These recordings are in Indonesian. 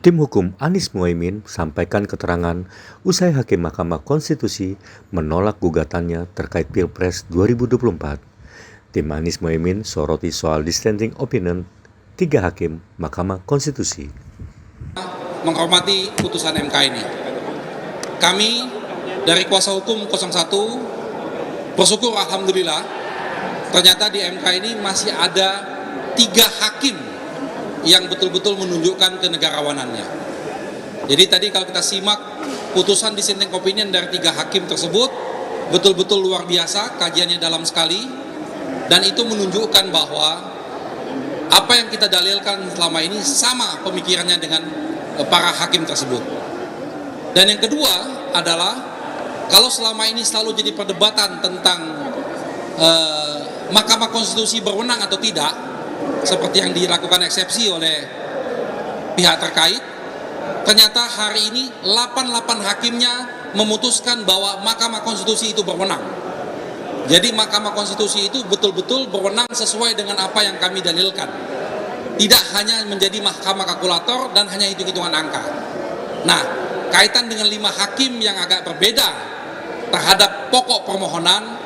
Tim hukum Anies Muhaimin sampaikan keterangan usai Hakim Mahkamah Konstitusi menolak gugatannya terkait Pilpres 2024. Tim Anies Muhaimin soroti soal dissenting opinion 3 Hakim Mahkamah Konstitusi. Menghormati putusan MK ini. Kami dari kuasa hukum 01 bersyukur alhamdulillah ternyata di MK ini masih ada 3 hakim yang betul-betul menunjukkan kenegarawanannya. Jadi tadi kalau kita simak putusan dissenting opinion dari 3 hakim tersebut betul-betul luar biasa, kajiannya dalam sekali, dan itu menunjukkan bahwa apa yang kita dalilkan selama ini sama pemikirannya dengan para hakim tersebut. Dan yang kedua adalah kalau selama ini selalu jadi perdebatan tentang Mahkamah Konstitusi berwenang atau tidak, seperti yang dilakukan eksepsi oleh pihak terkait, ternyata hari ini 88 hakimnya memutuskan bahwa Mahkamah Konstitusi itu berwenang. Jadi Mahkamah Konstitusi itu betul-betul berwenang sesuai dengan apa yang kami dalilkan. Tidak hanya menjadi mahkamah kalkulator dan hanya hitung-hitungan angka. Nah, kaitan dengan 5 hakim yang agak berbeda terhadap pokok permohonan,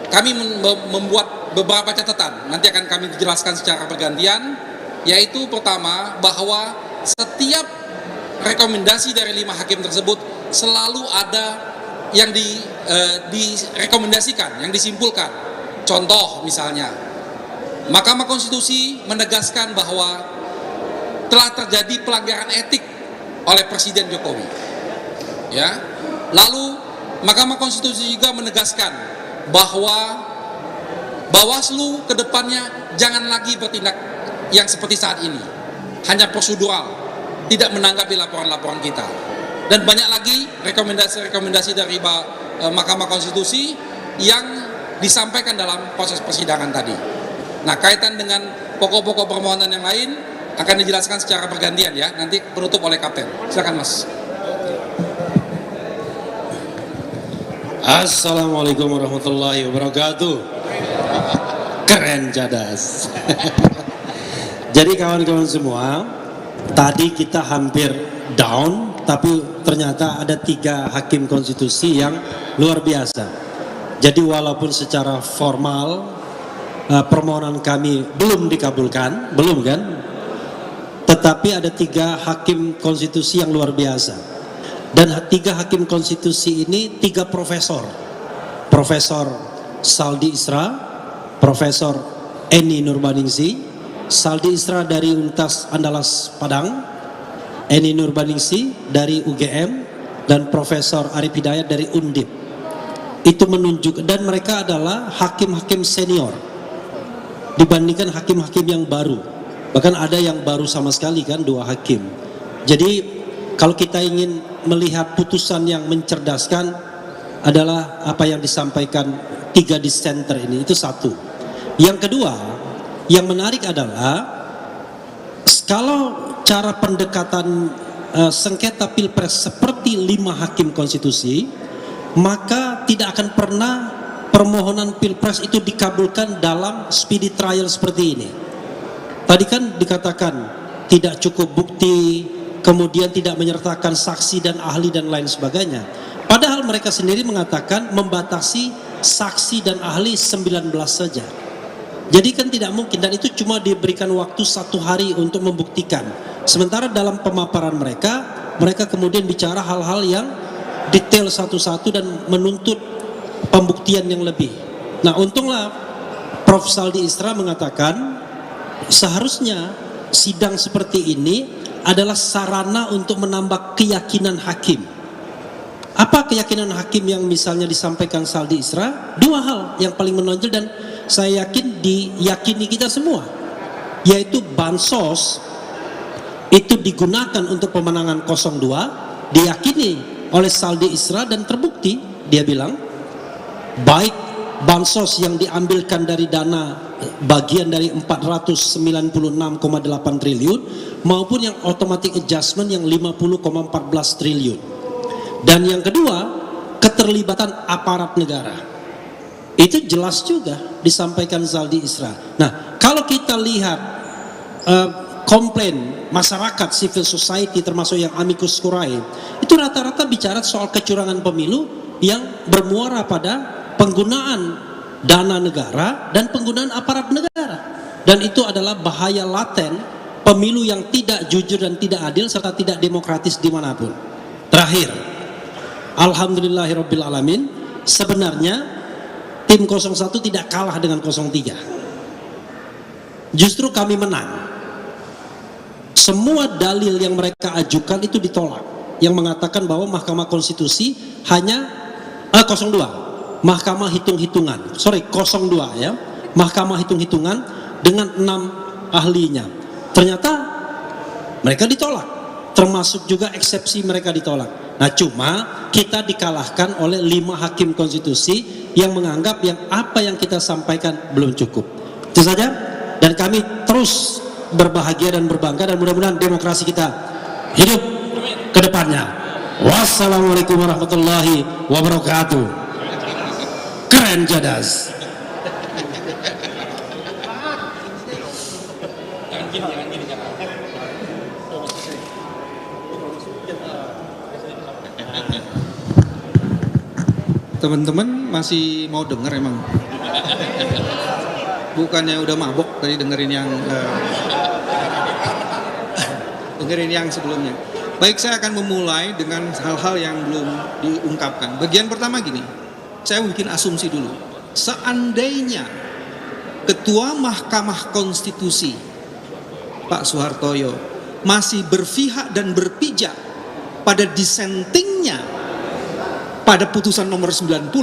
kami membuat beberapa catatan. Nanti akan kami jelaskan secara bergantian, yaitu pertama bahwa setiap rekomendasi dari 5 hakim tersebut selalu ada yang direkomendasikan, yang disimpulkan. Contoh misalnya, Mahkamah Konstitusi menegaskan bahwa telah terjadi pelanggaran etik oleh Presiden Jokowi. Ya. Lalu Mahkamah Konstitusi juga menegaskan bahwa Bawaslu ke depannya jangan lagi bertindak yang seperti saat ini, hanya prosedural, tidak menanggapi laporan-laporan kita. Dan banyak lagi rekomendasi-rekomendasi dari Mahkamah Konstitusi yang disampaikan dalam proses persidangan tadi. Nah, kaitan dengan pokok-pokok permohonan yang lain akan dijelaskan secara bergantian ya, nanti penutup oleh Kapten. Silakan Mas. Assalamualaikum warahmatullahi wabarakatuh. Keren cadas. Jadi kawan-kawan semua, tadi kita hampir down, tapi ternyata ada 3 hakim konstitusi yang luar biasa. Jadi walaupun secara formal permohonan kami belum dikabulkan, belum kan? Tetapi ada 3 hakim konstitusi yang luar biasa. Dan 3 hakim konstitusi ini 3 profesor. Profesor Saldi Isra, Profesor Eni Nurbaningsi. Saldi Isra dari Universitas Andalas Padang, Eni Nurbaningsi dari UGM, dan Profesor Arif Hidayat dari Undip. Itu menunjuk, dan mereka adalah hakim-hakim senior dibandingkan hakim-hakim yang baru. Bahkan ada yang baru sama sekali kan, 2 hakim. Jadi kalau kita ingin melihat putusan yang mencerdaskan adalah apa yang disampaikan 3 dissenter ini, itu satu. Yang kedua, yang menarik adalah kalau cara pendekatan sengketa pilpres seperti 5 hakim konstitusi, maka tidak akan pernah permohonan pilpres itu dikabulkan dalam speedy trial seperti ini. Tadi kan dikatakan tidak cukup bukti, kemudian tidak menyertakan saksi dan ahli dan lain sebagainya. Padahal mereka sendiri mengatakan membatasi saksi dan ahli 19 saja. Jadi kan tidak mungkin, dan itu cuma diberikan waktu 1 hari untuk membuktikan. Sementara dalam pemaparan mereka kemudian bicara hal-hal yang detail satu-satu dan menuntut pembuktian yang lebih. Nah, untunglah Prof. Saldi Isra mengatakan seharusnya sidang seperti ini adalah sarana untuk menambah keyakinan hakim. Apa keyakinan hakim yang misalnya disampaikan Saldi Isra? 2 hal yang paling menonjol dan saya yakin diyakini kita semua, yaitu bansos itu digunakan untuk pemenangan 02, diyakini oleh Saldi Isra dan terbukti. Dia bilang baik bansos yang diambilkan dari dana bagian dari 496,8 triliun maupun yang automatic adjustment yang 50,14 triliun. Dan yang kedua, keterlibatan aparat negara. Itu jelas juga disampaikan Saldi Isra. Nah, kalau kita lihat komplain masyarakat, civil society, termasuk yang amicus curiae, itu rata-rata bicara soal kecurangan pemilu yang bermuara pada penggunaan dana negara dan penggunaan aparat negara. Dan itu adalah bahaya laten pemilu yang tidak jujur dan tidak adil serta tidak demokratis dimanapun. Terakhir, alhamdulillahirrabbilalamin, sebenarnya tim 01 tidak kalah dengan 03. Justru kami menang. Semua dalil yang mereka ajukan itu ditolak, yang mengatakan bahwa Mahkamah Konstitusi hanya 02, Mahkamah hitung-hitungan, 02 ya, Mahkamah hitung-hitungan dengan 6 ahlinya. Ternyata mereka ditolak, termasuk juga eksepsi mereka ditolak. Nah, cuma kita dikalahkan oleh 5 hakim konstitusi yang menganggap yang apa yang kita sampaikan belum cukup. Itu saja, dan kami terus berbahagia dan berbangga, dan mudah-mudahan demokrasi kita hidup ke depannya. Wassalamualaikum warahmatullahi wabarakatuh. Keren Jadas. Teman-teman masih mau denger emang? Bukannya udah mabok tadi dengerin yang sebelumnya. Baik, saya akan memulai dengan hal-hal yang belum diungkapkan. Bagian pertama gini, saya bikin asumsi dulu. Seandainya Ketua Mahkamah Konstitusi Pak Soehartoyo masih berpihak dan berpijak pada dissentingnya pada putusan nomor 90,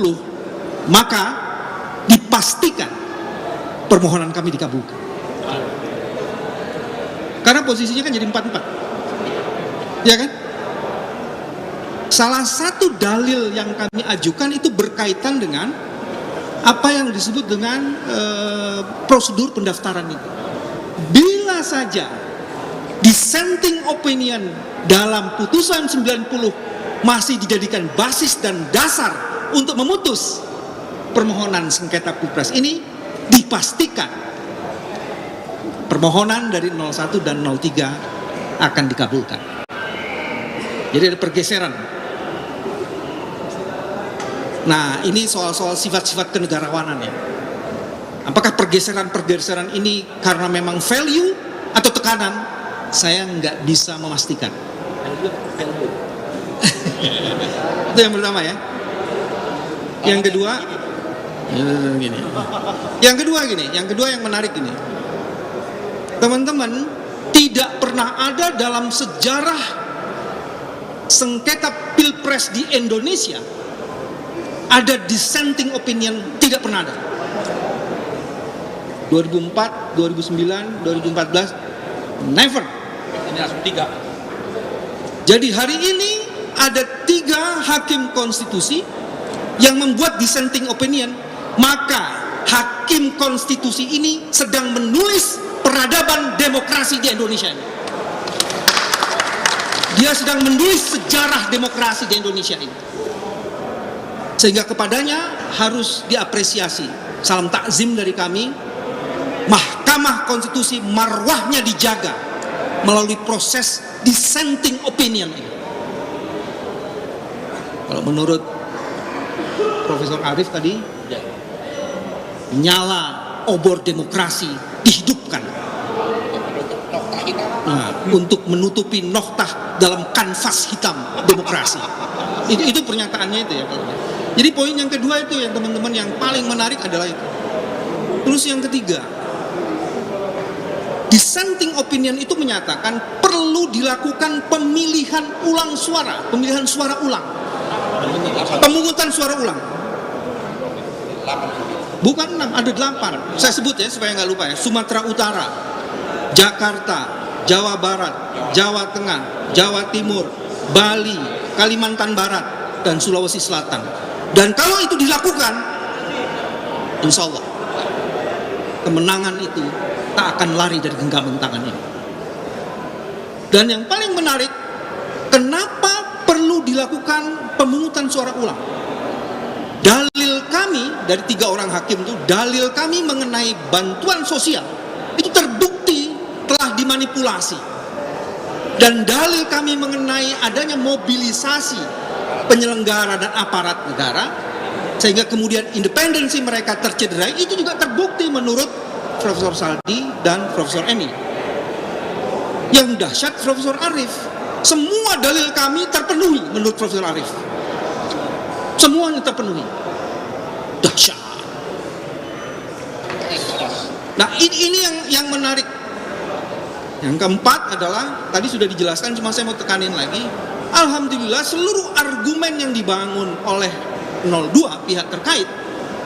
maka dipastikan permohonan kami dikabulkan. Karena posisinya kan jadi 4-4. Ya kan? Salah satu dalil yang kami ajukan itu berkaitan dengan apa yang disebut dengan prosedur pendaftaran itu. Bila saja dissenting opinion dalam putusan 90 masih dijadikan basis dan dasar untuk memutus permohonan sengketa Pilpres ini, dipastikan permohonan dari 01 dan 03 akan dikabulkan. Jadi ada pergeseran. Nah, ini soal-soal sifat-sifat kenegarawanan ya. Apakah pergeseran-pergeseran ini karena memang value atau tekanan? Saya nggak bisa memastikan. Itu yang pertama ya. Yang kedua, gini. Yang kedua yang menarik ini. Teman-teman, tidak pernah ada dalam sejarah sengketa Pilpres di Indonesia ada dissenting opinion, tidak pernah ada. 2004, 2009, 2014, never. Ini langsung 3. Jadi hari ini ada 3 hakim konstitusi yang membuat dissenting opinion, maka hakim konstitusi ini sedang menulis peradaban demokrasi di Indonesia ini. Dia sedang menulis sejarah demokrasi di Indonesia ini. Sehingga kepadanya harus diapresiasi. Salam takzim dari kami. Mahkamah Konstitusi marwahnya dijaga melalui proses dissenting opinion ini. Kalau menurut Profesor Arif tadi, nyala obor demokrasi dihidupkan. Nah, untuk menutupi noktah dalam kanvas hitam demokrasi. Itu pernyataannya itu ya. Jadi poin yang kedua itu yang teman-teman yang paling menarik adalah itu. Terus yang ketiga, dissenting opinion itu menyatakan perlu dilakukan pemilihan ulang suara, pemilihan suara ulang, pemungutan suara ulang. Bukan 6, ada 8. Saya sebut ya supaya nggak lupa ya. Sumatera Utara, Jakarta, Jawa Barat, Jawa Tengah, Jawa Timur, Bali, Kalimantan Barat, dan Sulawesi Selatan. Dan kalau itu dilakukan, insya Allah kemenangan itu tak akan lari dari genggaman tangan ini. Dan yang paling menarik, kenapa perlu dilakukan pemungutan suara ulang? Dalil kami dari 3 orang hakim itu, dalil kami mengenai bantuan sosial itu terbukti telah dimanipulasi. Dan dalil kami mengenai adanya mobilisasi penyelenggara dan aparat negara, sehingga kemudian independensi mereka tercederai, itu juga terbukti menurut Profesor Saldi dan Profesor Emi. Yang dahsyat Profesor Arif, semua dalil kami terpenuhi menurut Profesor Arif. Semuanya terpenuhi. Dahsyat. Nah, ini yang menarik. Yang keempat adalah, tadi sudah dijelaskan, cuma saya mau tekanin lagi. Alhamdulillah seluruh argumen yang dibangun oleh 02 pihak terkait,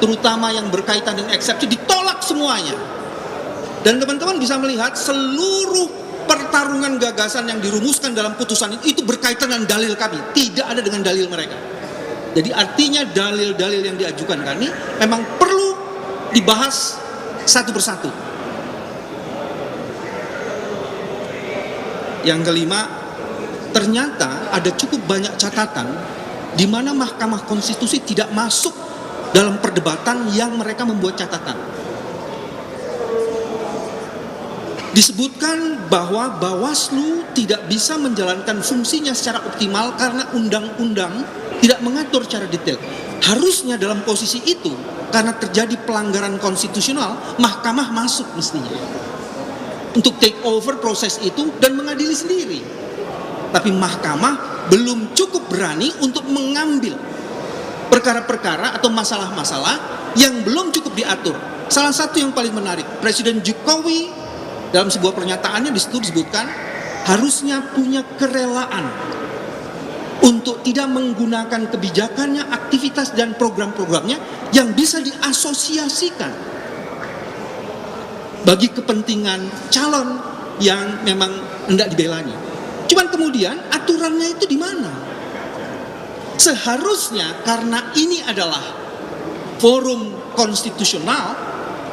terutama yang berkaitan dengan eksepsi, ditolak semuanya. Dan teman-teman bisa melihat seluruh pertarungan gagasan yang dirumuskan dalam putusan itu berkaitan dengan dalil kami, tidak ada dengan dalil mereka. Jadi artinya dalil-dalil yang diajukan kami memang perlu dibahas satu persatu. Yang kelima, ternyata ada cukup banyak catatan di mana Mahkamah Konstitusi tidak masuk dalam perdebatan yang mereka membuat catatan. Disebutkan bahwa Bawaslu tidak bisa menjalankan fungsinya secara optimal karena undang-undang tidak mengatur secara detail. Harusnya dalam posisi itu, karena terjadi pelanggaran konstitusional, Mahkamah masuk mestinya untuk take over proses itu dan mengadili sendiri. Tapi Mahkamah belum cukup berani untuk mengambil perkara-perkara atau masalah-masalah yang belum cukup diatur. Salah satu yang paling menarik, Presiden Jokowi dalam sebuah pernyataannya di situ disebutkan harusnya punya kerelaan untuk tidak menggunakan kebijakannya, aktivitas dan program-programnya yang bisa diasosiasikan bagi kepentingan calon yang memang hendak dibelanya. Cuman kemudian aturannya itu di mana? Seharusnya karena ini adalah forum konstitusional,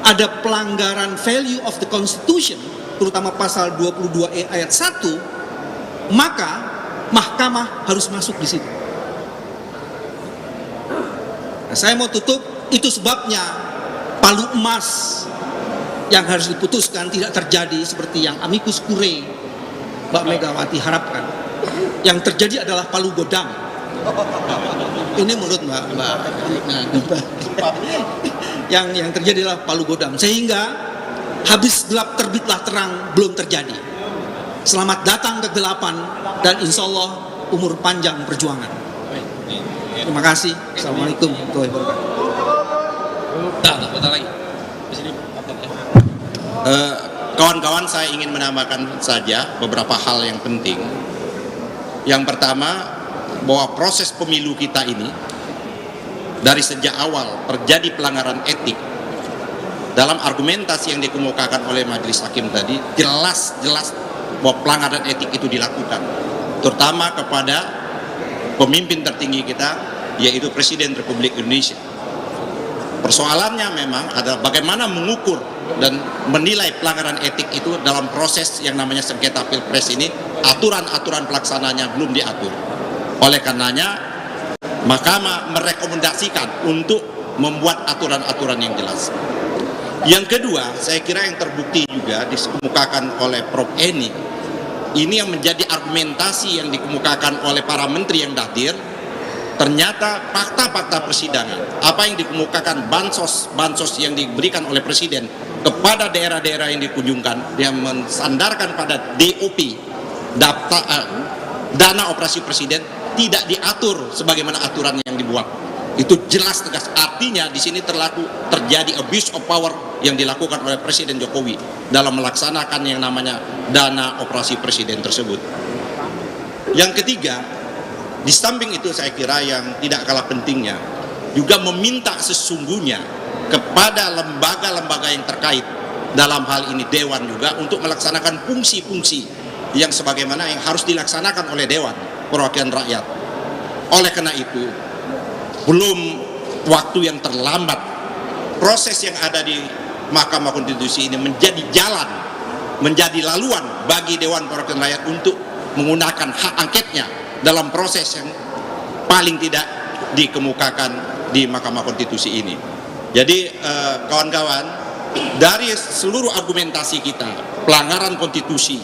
ada pelanggaran value of the constitution, terutama pasal 22E ayat 1, maka Mahkamah harus masuk di situ. Nah, saya mau tutup, itu sebabnya palu emas yang harus diputuskan tidak terjadi seperti yang amicus curiae Mbak Megawati harapkan. Yang terjadi adalah palu godam. Ini menurut Mbak. Yang terjadi adalah palu godam, sehingga habis gelap terbitlah terang belum terjadi. Selamat datang kegelapan dan insya Allah umur panjang perjuangan. Terima kasih. Assalamualaikum warahmatullahi wabarakatuh. Bentar lagi. Kawan-kawan, saya ingin menambahkan saja beberapa hal yang penting. Yang pertama, bahwa proses pemilu kita ini dari sejak awal terjadi pelanggaran etik. Dalam argumentasi yang dikemukakan oleh Majelis Hakim tadi, jelas bahwa pelanggaran etik itu dilakukan, terutama kepada pemimpin tertinggi kita, yaitu Presiden Republik Indonesia. Persoalannya memang adalah bagaimana mengukur dan menilai pelanggaran etik itu dalam proses yang namanya sengketa Pilpres ini. Aturan-aturan pelaksananya belum diatur. Oleh karenanya, Mahkamah merekomendasikan untuk membuat aturan-aturan yang jelas. Yang kedua, saya kira yang terbukti juga dikemukakan oleh Prof. Eni, ini yang menjadi argumentasi yang dikemukakan oleh para menteri yang hadir. Ternyata fakta-fakta persidangan, apa yang dikemukakan bansos yang diberikan oleh Presiden kepada daerah-daerah yang dikunjungkan, yang mensandarkan pada DOP, dana operasi Presiden, tidak diatur sebagaimana aturan yang dibuat. Itu jelas tegas. Artinya di sini terjadi abuse of power yang dilakukan oleh Presiden Jokowi dalam melaksanakan yang namanya dana operasi Presiden tersebut. Yang ketiga, di samping itu saya kira yang tidak kalah pentingnya juga meminta sesungguhnya kepada lembaga-lembaga yang terkait, dalam hal ini Dewan juga, untuk melaksanakan fungsi-fungsi yang sebagaimana yang harus dilaksanakan oleh Dewan Perwakilan Rakyat. Oleh karena itu, belum waktu yang terlambat, proses yang ada di Mahkamah Konstitusi ini menjadi jalan, menjadi laluan bagi Dewan Perwakilan Rakyat untuk menggunakan hak angketnya dalam proses yang paling tidak dikemukakan di Mahkamah Konstitusi ini. Jadi kawan-kawan, dari seluruh argumentasi kita, pelanggaran konstitusi,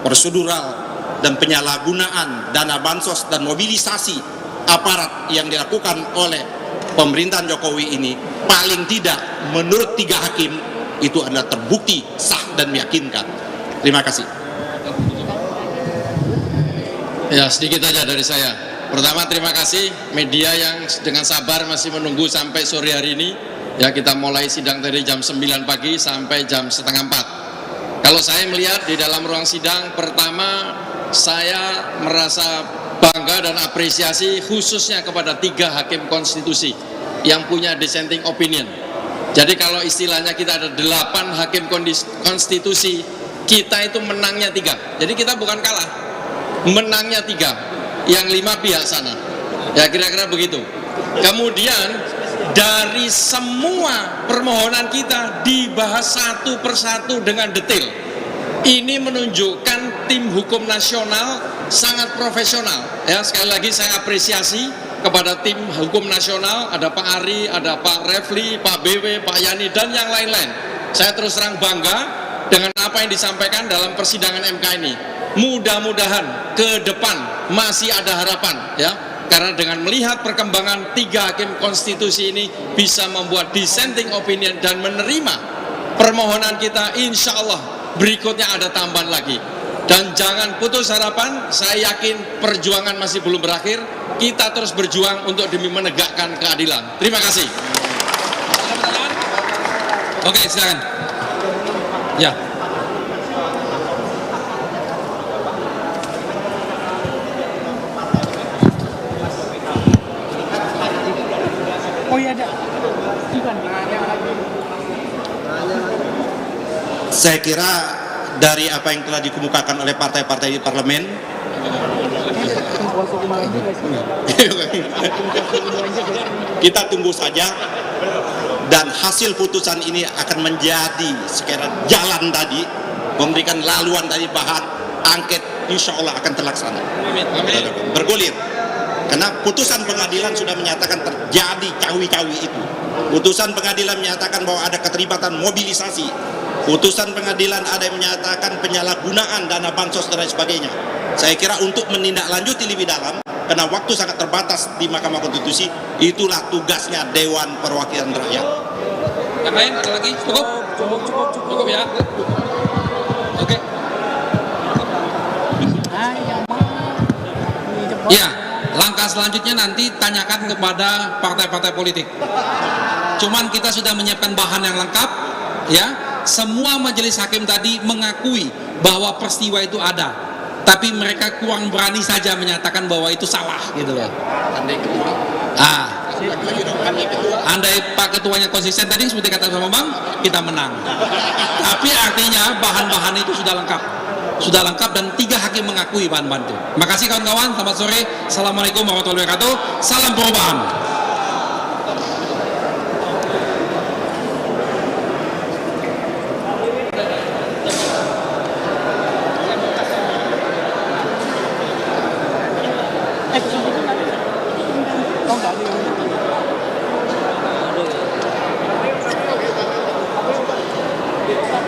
prosedural, dan penyalahgunaan dana bansos dan mobilisasi aparat yang dilakukan oleh pemerintahan Jokowi ini, paling tidak menurut 3 hakim itu adalah terbukti sah dan meyakinkan. Terima kasih. Ya, sedikit aja dari saya. Pertama, terima kasih media yang dengan sabar masih menunggu sampai sore hari ini. Ya, kita mulai sidang dari jam 9 pagi sampai jam setengah 4. Kalau saya melihat di dalam ruang sidang, pertama saya merasa bangga dan apresiasi khususnya kepada 3 hakim konstitusi yang punya dissenting opinion. Jadi kalau istilahnya kita ada 8 hakim konstitusi, kita itu menangnya 3. Jadi kita bukan kalah, menangnya 3, yang 5 pihak sana. Ya, kira-kira begitu. Kemudian dari semua permohonan kita dibahas satu persatu dengan detail. Ini menunjukkan tim hukum nasional sangat profesional. Ya, sekali lagi saya apresiasi kepada tim hukum nasional, ada Pak Ari, ada Pak Refli, Pak BW, Pak Yani, dan yang lain-lain. Saya terus terang bangga dengan apa yang disampaikan dalam persidangan MK ini. Mudah-mudahan ke depan masih ada harapan, ya. Karena dengan melihat perkembangan 3 hakim konstitusi ini bisa membuat dissenting opinion dan menerima permohonan kita, insya Allah berikutnya ada tambahan lagi. Dan jangan putus harapan, saya yakin perjuangan masih belum berakhir. Kita terus berjuang untuk demi menegakkan keadilan. Terima kasih. Oke, silakan. Ya. Oh iya ada. Saya kira dari apa yang telah dikemukakan oleh partai-partai di parlemen, kita tunggu saja, dan hasil putusan ini akan menjadi sekiranya jalan tadi, memberikan laluan dari bahan angket, insya Allah akan terlaksana. Bergulir. Karena putusan pengadilan sudah menyatakan terjadi cawi-cawi itu. Putusan pengadilan menyatakan bahwa ada keterlibatan mobilisasi. Putusan pengadilan ada yang menyatakan penyalahgunaan dana bansos dan lain sebagainya. Saya kira untuk menindaklanjuti lebih dalam, karena waktu sangat terbatas di Mahkamah Konstitusi, itulah tugasnya Dewan Perwakilan Rakyat. Yang lain ada lagi? Cukup? Cukup ya. Oke. Ya, langkah selanjutnya nanti tanyakan kepada partai-partai politik. Cuman kita sudah menyiapkan bahan yang lengkap, ya. Semua majelis hakim tadi mengakui bahwa peristiwa itu ada, tapi mereka kurang berani saja menyatakan bahwa itu salah, gitu loh. Andai Pak Ketuanya konsisten tadi seperti kata Pak Bambang, kita menang. Tapi artinya bahan-bahan itu sudah lengkap dan 3 hakim mengakui bahan-bahan itu. Makasih kawan-kawan, selamat sore. Assalamualaikum warahmatullahi wabarakatuh. Salam perubahan. Eh,